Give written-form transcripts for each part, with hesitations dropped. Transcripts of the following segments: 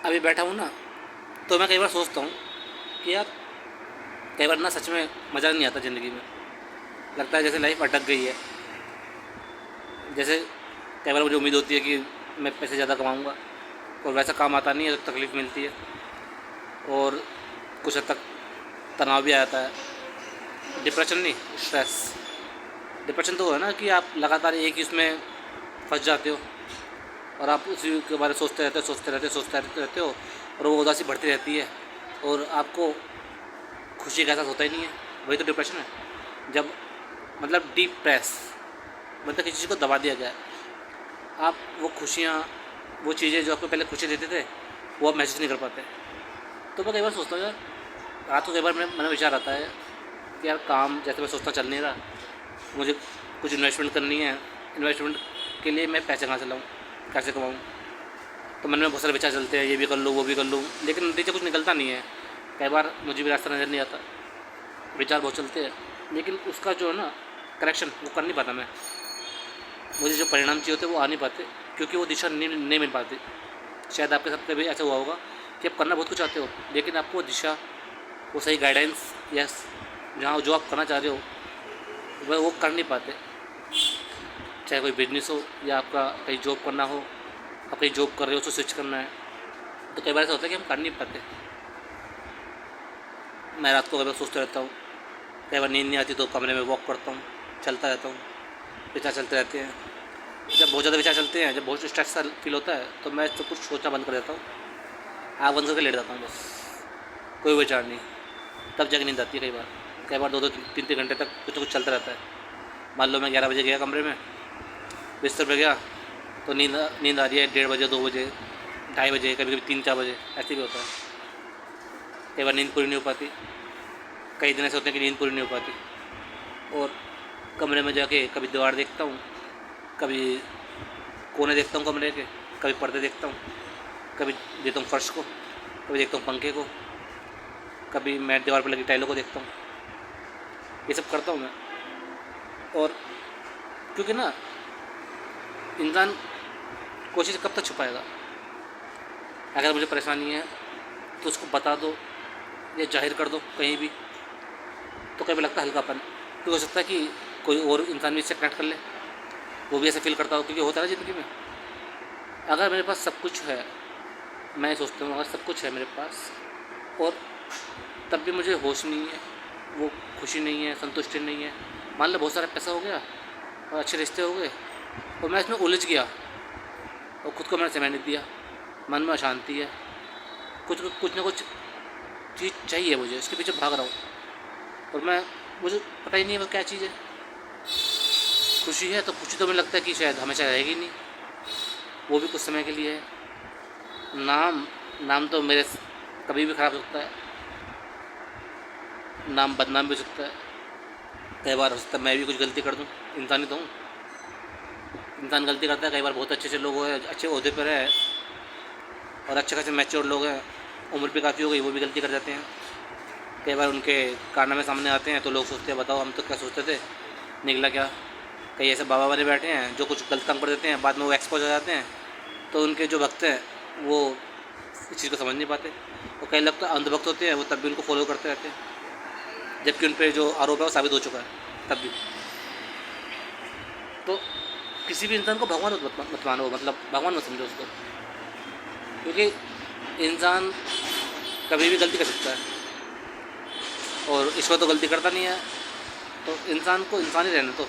अभी बैठा हूँ ना, तो मैं कई बार सोचता हूँ कि यार कई बार ना सच में मज़ा नहीं आता ज़िंदगी में। लगता है जैसे लाइफ अटक गई है। जैसे कई बार मुझे उम्मीद होती है कि मैं पैसे ज़्यादा कमाऊँगा, और वैसा काम आता नहीं है तो तकलीफ़ मिलती है, और कुछ हद तक तनाव भी आ जाता है। डिप्रेशन नहीं, स्ट्रेस। डिप्रेशन तो वो है ना कि आप लगातार एक ही उसमें फंस जाते हो, और आप उसी के बारे में सोचते रहते हो, और वो उदासी बढ़ती रहती है, और आपको खुशी का एहसास होता ही नहीं है। वही तो डिप्रेशन है। जब मतलब डीप प्रेस, मतलब किसी चीज़ को दबा दिया गया है। आप वो खुशियाँ, वो चीज़ें जो आपको पहले खुशी देते थे, वो आप महसूस नहीं कर पाते। तो मैं कई बार सोचता हूँ यार, रात को कई बार मेरे मन में विचार आता है कि यार काम जैसे मैं सोचता चल नहीं रहा, मुझे कुछ इन्वेस्टमेंट करनी है। इन्वेस्टमेंट के लिए मैं पैसे कहाँ से लाऊँ, कैसे कमाऊँ? तो मन में बहुत सारे विचार चलते हैं, ये भी कर लूँ वो भी कर लूँ, लेकिन नतीजा कुछ निकलता नहीं है। कई बार मुझे भी रास्ता नज़र नहीं आता, विचार बहुत चलते हैं, लेकिन उसका जो है ना करेक्शन वो कर नहीं पाता मैं। मुझे जो परिणाम चाहिए होते वो आ नहीं पाते, क्योंकि वो दिशा नहीं मिल पाती। शायद आपके साथ भी ऐसा हुआ होगा कि आप करना बहुत कुछ चाहते हो, लेकिन आपको वो दिशा, वो सही गाइडेंस, या जहाँ जो आप करना चाह रहे हो वह वो कर नहीं पाते। चाहे कोई बिजनेस हो, या आपका कहीं जॉब करना हो, आप कहीं जॉब कर रहे हो तो स्विच करना है, तो कई बार ऐसा होता है कि हम कर नहीं पाते। मैं रात को कई बार सोचता रहता हूँ, कई बार नींद नहीं आती तो कमरे में वॉक करता हूँ, चलता रहता हूँ, विचार चलते रहते हैं। जब बहुत ज़्यादा विचार चलते हैं, जब बहुत स्ट्रेस फील होता है, तो मैं सब कुछ सोचना बंद कर देता हूँ, आँख बंद करके लेट जाता हूँ बस, कोई विचार नहीं। तब जाके नींद आती है। कई बार 2-2 3-3 घंटे तक कुछ ना कुछ चलता रहता है। मान लो मैं 11 बजे गया कमरे में, बिस्तर पर गया, तो नींद आ रही है 1:30 बजे, 2 बजे, 2:30 बजे, कभी कभी 3-4 बजे, ऐसे भी होता है। कई बार नींद पूरी नहीं हो पाती। कई दिन ऐसे होते हैं कि नींद पूरी नहीं हो पाती, और कमरे में जाके कभी दीवार देखता हूँ, कभी कोने देखता हूँ कमरे के, कभी पर्दे देखता हूँ, कभी देखता हूँ फर्श को, कभी देखता हूँ पंखे को, कभी मैं दीवार पर लगी टाइलों को देखता हूँ। ये सब करता हूँ मैं। और क्योंकि ना इंसान कोशिश कब तक छुपाएगा? अगर मुझे परेशानी है तो उसको बता दो, या जाहिर कर दो कहीं भी, तो कभी लगता है हल्कापन। तो हो सकता है कि कोई और इंसान भी इससे कनेक्ट कर ले, वो भी ऐसे फील करता हो, क्योंकि होता है ना ज़िंदगी में। अगर मेरे पास सब कुछ है, मैं सोचता हूँ अगर सब कुछ है मेरे पास, और तब भी मुझे होश नहीं है, वो खुशी नहीं है, संतुष्टि नहीं है। मान लो बहुत सारा पैसा हो गया और अच्छे रिश्ते हो गए, और मैं इसमें उलझ गया, और खुद को मैंने समय नहीं दिया, मन में अशांति है, कुछ ना कुछ चीज़ चाहिए मुझे, इसके पीछे भाग रहा हूँ, और मैं मुझे पता ही नहीं है वो क्या चीज़ है। खुशी है तो खुशी तो मुझे लगता है कि शायद हमेशा रहेगी नहीं, वो भी कुछ समय के लिए है। नाम नाम तो मेरे कभी भी ख़राब हो सकता है, नाम बदनाम भी हो सकता है। कई बार हो सकता है मैं भी कुछ गलती कर दूँ, इंसान ही तो हूँ, इंसान गलती करता है। कई बार बहुत अच्छे अच्छे लोग हैं, अच्छे ओहदे पर है, और अच्छे खासे मैच्योर लोग हैं, उम्र भी काफ़ी हो गई, वो भी गलती कर जाते हैं। कई बार उनके कारनामे सामने आते हैं तो लोग सोचते हैं बताओ हम तो क्या सोचते थे, निकला क्या। कई ऐसे बाबा वाले बैठे हैं जो कुछ गलत काम कर देते हैं, बाद में वो एक्सपोज हो जाते हैं, तो उनके जो भक्त हैं वो इस चीज़ को समझ नहीं पाते। और कई लोग तो अंधभक्त होते हैं, वो तब भी उनको फॉलो करते रहते हैं, जबकि उन पर जो आरोप है वो साबित हो चुका है तब भी। तो किसी भी इंसान को भगवान मत मानो, मतलब भगवान मत समझो उसको, क्योंकि इंसान कभी भी गलती कर सकता है, और ईश्वर तो गलती करता नहीं है। तो इंसान को इंसान ही रहने। तो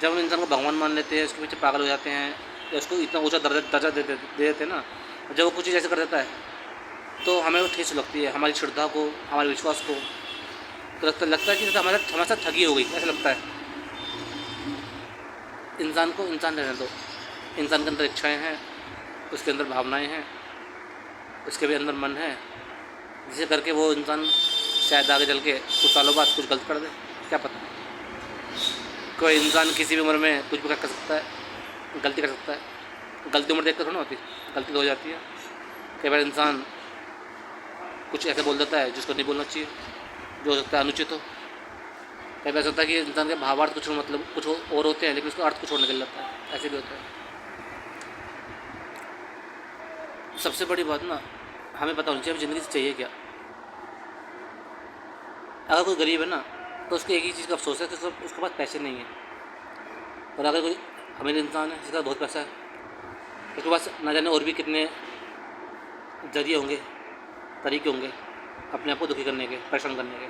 जब हम इंसान को भगवान मान लेते हैं, उसके पीछे पागल हो जाते हैं, या उसको इतना ऊंचा दर्जा दे देते हैं ना, जब वो कुछ चीज़ ऐसे कर देता है तो हमें वो ठेस लगती है, हमारी श्रद्धा को, हमारे विश्वास को। तो लगता है कि जैसे हमारे साथ ठगी हो गई, ऐसा लगता है। इंसान को इंसान रहने दो। इंसान के अंदर इच्छाएँ हैं, उसके अंदर भावनाएँ हैं, उसके भी अंदर मन है, जिसे करके वो इंसान शायद आगे चल के कुछ सालों बाद कुछ गलत कर दे, क्या पता। कोई इंसान किसी भी उम्र में कुछ भी कर सकता है, गलती कर सकता है। गलती उम्र देख कर थोड़ा होती, गलती तो हो जाती है। कई बार इंसान कुछ ऐसे बोल देता है जिसको नहीं बोलना चाहिए, जो हो सकता है अनुचित हो। कई बार ऐसा होता है कि इंसान के भावार्थ कुछ मतलब कुछ और होते हैं, लेकिन उसका अर्थ कुछ और निकल जाता है, ऐसे भी होता है। सबसे बड़ी बात ना, हमें पता होनी चाहिए ज़िंदगी से चाहिए क्या। अगर कोई गरीब है ना, तो उसको एक ही चीज़ का अफसोस है कि उसके पास पैसे नहीं है। और अगर कोई अमीर इंसान है जिसका बहुत पैसा है, उसके पास ना जाने और भी कितने जरिए होंगे, तरीके होंगे अपने आप को दुखी करने के, परेशान करने के।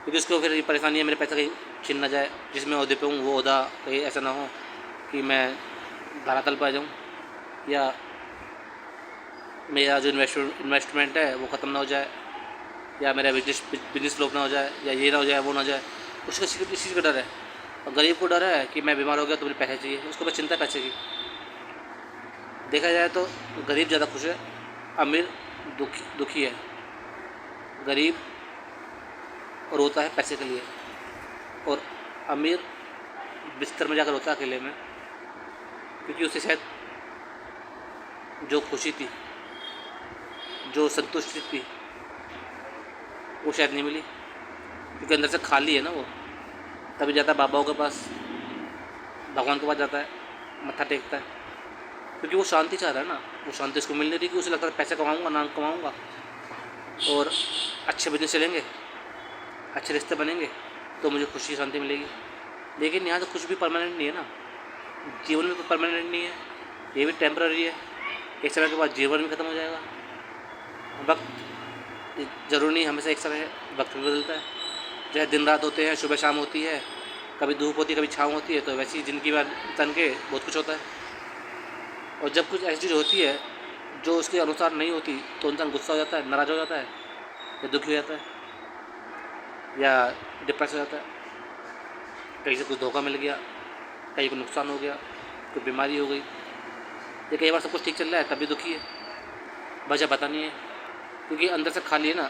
क्योंकि उसको फिर ये परेशानी है मेरे पैसा कहीं छिन ना जाए, जिसमें ओहदे पे हूँ वो ओहदा कहीं ऐसा ना हो कि मैं धरातल पर आ जाऊँ, या मेरा जो इन्वेस्टमेंट है वो ख़त्म ना हो जाए, या मेरा बिजनेस फ्लॉप ना हो जाए, या ये ना हो जाए वो ना हो जाए। उसको इस चीज़ का डर है। और गरीब को डर है कि मैं बीमार हो गया तो मुझे पैसे चाहिए, उसको बस चिंता है पैसे की। देखा जाए तो गरीब ज़्यादा खुश है, अमीर दुखी है। गरीब रोता है पैसे के लिए, और अमीर बिस्तर में जाकर रोता है अकेले में, क्योंकि उसे शायद जो खुशी थी, जो संतुष्टि थी, वो शायद नहीं मिली, क्योंकि अंदर से खाली है ना वो। तभी जाता है बाबाओं के पास, भगवान के पास जाता है, मत्था टेकता है, क्योंकि वो शांति चाह रहा है ना। वो शांति उसको मिल नहीं रही, कि उसे लगता है पैसे कमाऊँगा, नाम कमाऊँगा और अच्छे बिजनेस चलेंगे, अच्छे रिश्ते बनेंगे तो मुझे खुशी शांति मिलेगी। लेकिन यहाँ तो कुछ भी परमानेंट नहीं है ना, जीवन में तो परमानेंट नहीं है, ये भी टेम्पररी है। एक समय के बाद जीवन भी ख़त्म हो जाएगा। वक्त ज़रूरी नहीं हमेशा एक समय है, वक्त भी बदलता है। जैसे दिन रात होते हैं, सुबह शाम होती है, कभी धूप होती है, कभी छाँव होती है, तो वैसी ज़िंदगी में इंसान के बहुत कुछ होता है। और जब कुछ ऐसी चीज़ होती है जो उसके अनुसार नहीं होती, तो इंसान गुस्सा हो जाता है, नाराज़ हो जाता है, या दुखी हो जाता है, या डिप्रेस हो जाता है। कहीं से कुछ धोखा मिल गया, कहीं को नुकसान हो गया, कोई बीमारी हो गई, या कई बार सब कुछ ठीक चल रहा है तब भी दुखी है, वजह पता नहीं है। क्योंकि अंदर से खाली है ना,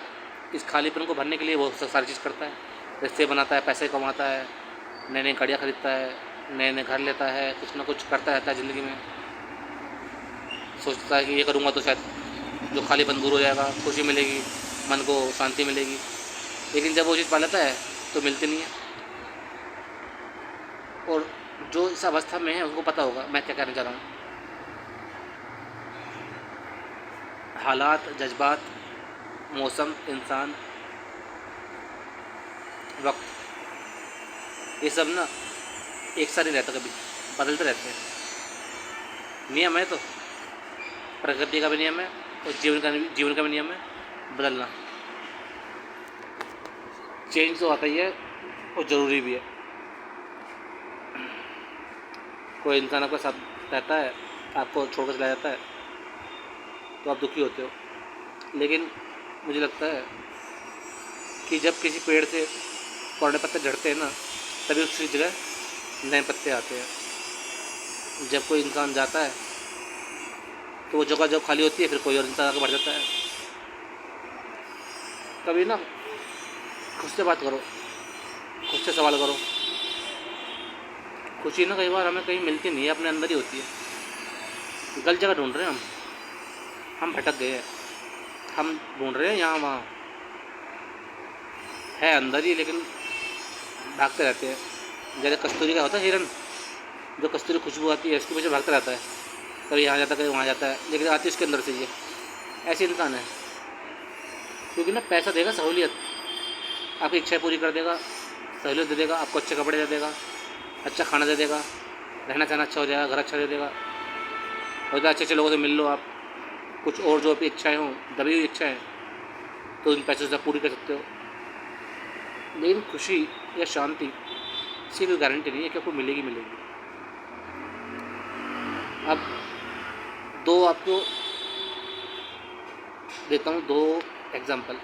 इस खालीपन को भरने के लिए वो सारी चीज़ करता है, रिश्ते बनाता है, पैसे कमाता है, नए नए गाड़ियाँ खरीदता है, नए नए घर लेता है, कुछ ना कुछ करता रहता है ज़िंदगी में। सोचता है कि ये करूँगा तो शायद जो खालीपन दूर हो जाएगा, खुशी मिलेगी, मन को शांति मिलेगी। लेकिन जब वो चीज़ पा लेता है तो मिलती नहीं है। और जो इस अवस्था में है उनको पता होगा मैं क्या कहना चाह रहा हूँ। हालात, जज्बात, मौसम, इंसान, वक्त, ये सब ना एक साथ नहीं रहता, कभी बदलते रहते हैं। नियम है तो, प्रकृति का भी नियम है और जीवन का भी नियम है बदलना। चेंज तो आता ही है और ज़रूरी भी है। कोई इंसान आपके साथ रहता है, आपको छोड़कर चला जाता है, तो आप दुखी होते हो। लेकिन मुझे लगता है कि जब किसी पेड़ से पुराने पत्ते झड़ते हैं ना, तभी उसकी जगह नए पत्ते आते हैं। जब कोई इंसान जाता है तो वो जगह जब खाली होती है, फिर कोई और इंसान आगे बढ़ जाता है। कभी ना खुद से बात करो, खुद से सवाल करो। खुशी ना कई बार हमें कहीं मिलती नहीं है, अपने अंदर ही होती है। गलत जगह ढूंढ रहे हैं हम भटक गए हैं। हम ढूंढ रहे हैं यहाँ वहाँ, है अंदर ही, लेकिन भागते रहते हैं। जैसे कस्तूरी का होता है हिरन, जो कस्तूरी खुशबू आती है उसके पीछे भागता रहता है, कभी यहाँ जाता है कभी वहाँ जाता है, लेकिन आती उसके अंदर से ये। ऐसे इंसान है। क्योंकि ना पैसा देगा सहूलियत, आपकी इच्छाएं पूरी कर देगा, सहूलियत दे देगा, आपको अच्छे कपड़े दे देगा, अच्छा खाना दे देगा, रहना सहना अच्छा हो जाएगा, घर अच्छा दे देगा, और अच्छे अच्छे लोगों से मिल लो आप। कुछ और जो आपकी इच्छाएँ हों, दबी हुई इच्छाएँ, तो उन पैसों से आप पूरी कर सकते हो। लेकिन खुशी या शांति इसकी कोई गारंटी नहीं है कि आपको मिलेगी। अब दो आपको देता हूँ, दो एग्जांपल,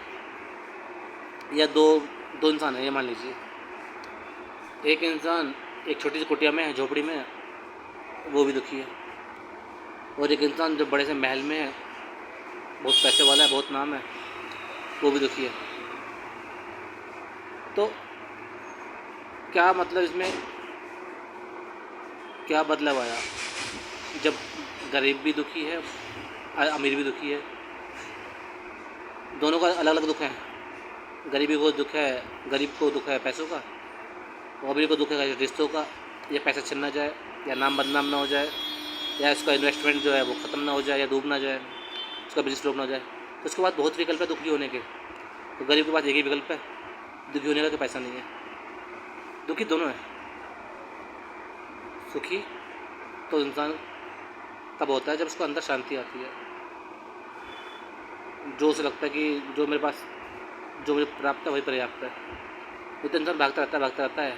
या दो इंसान है, ये मान लीजिए। एक इंसान एक छोटी सी कुटिया में है, झोपड़ी में है, वो भी दुखी है। और एक इंसान जो बड़े से महल में है, बहुत पैसे वाला है, बहुत नाम है, वो भी दुखी है। तो क्या मतलब, इसमें क्या बदलाव आया जब गरीब भी दुखी है, अमीर भी दुखी है। दोनों का अलग अलग दुख है। गरीबी को दुख है, गरीब को दुख है पैसों का, और अमीर को दुख है रिश्तों का, या पैसा छिन ना जाए, या नाम बदनाम ना हो जाए, या इसका इन्वेस्टमेंट जो है वो ख़त्म ना हो जाए या डूब ना जाए। उसका बिजनेस फ्लॉप ना हो जाए। तो उसके बाद बहुत विकल्प है दुखी होने के। तो गरीब के पास एक ही विकल्प है दुखी होने का, कि पैसा नहीं है। दुखी दोनों है। सुखी तो इंसान तब होता है जब उसको अंदर शांति आती है, जो उसे लगता है कि जो मेरे पास, जो मुझे प्राप्त है वही पर्याप्त है। ये तो इंसान भागता रहता है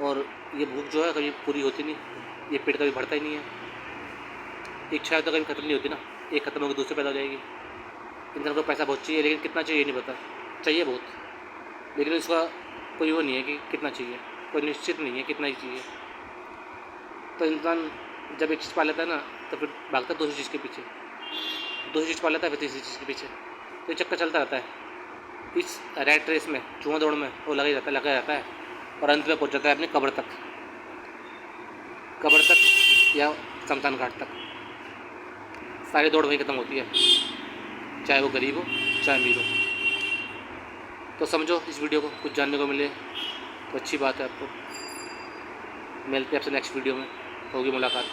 और ये भूख जो है कभी पूरी होती नहीं, ये पेट कभी भरता ही नहीं है। इच्छा तो कभी ख़त्म नहीं होती ना, एक ख़त्म होकर दूसरी पैदा हो जाएगी। इंसान को पैसा बहुत चाहिए, लेकिन कितना चाहिए नहीं पता। चाहिए बहुत, लेकिन उसका कोई वो नहीं है कि कितना चाहिए, कोई निश्चित नहीं है कितना ही चाहिए। तो इंसान जब एक चीज़ पा लेता है ना, तो फिर भागता है दूसरी चीज़ के पीछे, दूसरी चीज़ पा लेता है फिर तीसरी चीज़ के पीछे। तो ये चक्कर चलता रहता है। इस रैट रेस में, चूहा दौड़ में वो लगा रहता है और अंत में पहुंच जाता है अपनी कब्र तक या शमशान घाट तक। सारी दौड़ वहीं ख़त्म होती है, चाहे वो गरीब हो चाहे अमीर हो। तो समझो इस वीडियो को, कुछ जानने को मिले तो अच्छी बात है। आपको मिलते हैं आपसे नेक्स्ट वीडियो में, होगी मुलाकात।